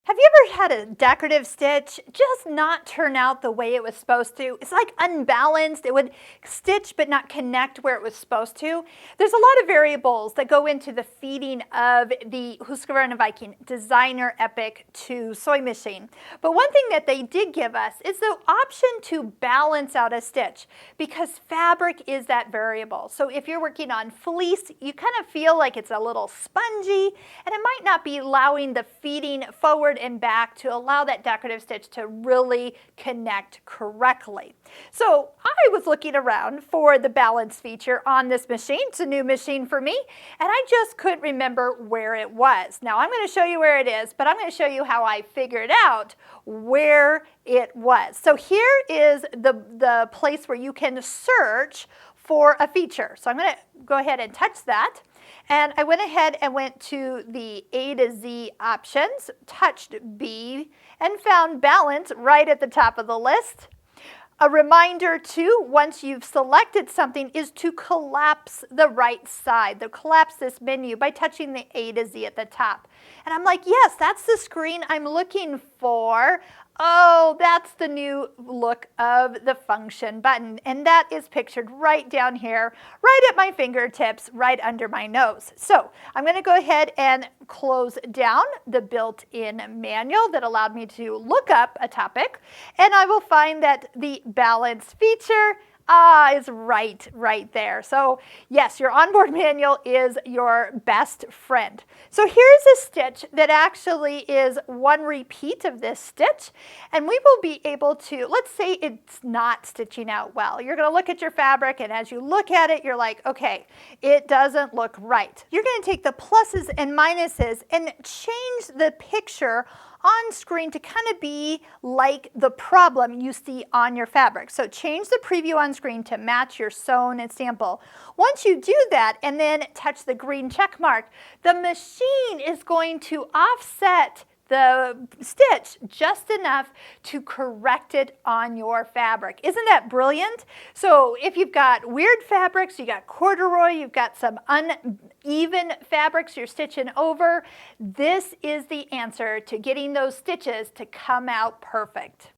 Have you ever had a decorative stitch just not turn out the way it was supposed to? It's like unbalanced. It would stitch but not connect where it was supposed to. There's a lot of variables that go into the feeding of the Husqvarna Viking Designer EPIC 2 sewing machine. But one thing that they did give us is the option to balance out a stitch because fabric is that variable. So if you're working on fleece, you kind of feel like it's a little spongy and it might not be allowing the feeding forward and back to allow that decorative stitch to really connect correctly. So I was looking around for the balance feature on this machine. It's a new machine for me, and I just couldn't remember where it was. Now I'm going to show you where it is, but I'm going to show you how I figured out where it was. So here is the place where you can search for a feature. So I'm going to go ahead and touch that. And I went ahead and went to the A to Z options, touched B, and found balance right at the top of the list. A reminder too, once you've selected something, is to collapse the right side, to collapse this menu by touching the A to Z at the top. And I'm like, yes, that's the screen I'm looking for. Oh, that's the new look of the function button. And that is pictured right down here, right at my fingertips, right under my nose. So I'm going to go ahead and close down the built-in manual that allowed me to look up a topic. And I will find that the balance feature is right there. So yes, your onboard manual is your best friend. So here's a stitch that actually is one repeat of this stitch, and we will be able to, let's say it's not stitching out well. You're going to look at your fabric, and as you look at it, you're like, okay, it doesn't look right. You're going to take the pluses and minuses and change the picture on screen to kind of be like the problem you see on your fabric. So change the preview on screen to match your sewn and sample. Once you do that and then touch the green check mark, the machine is going to offset the stitch just enough to correct it on your fabric. Isn't that brilliant? So if you've got weird fabrics, you got corduroy, you've got some uneven fabrics you're stitching over, this is the answer to getting those stitches to come out perfect.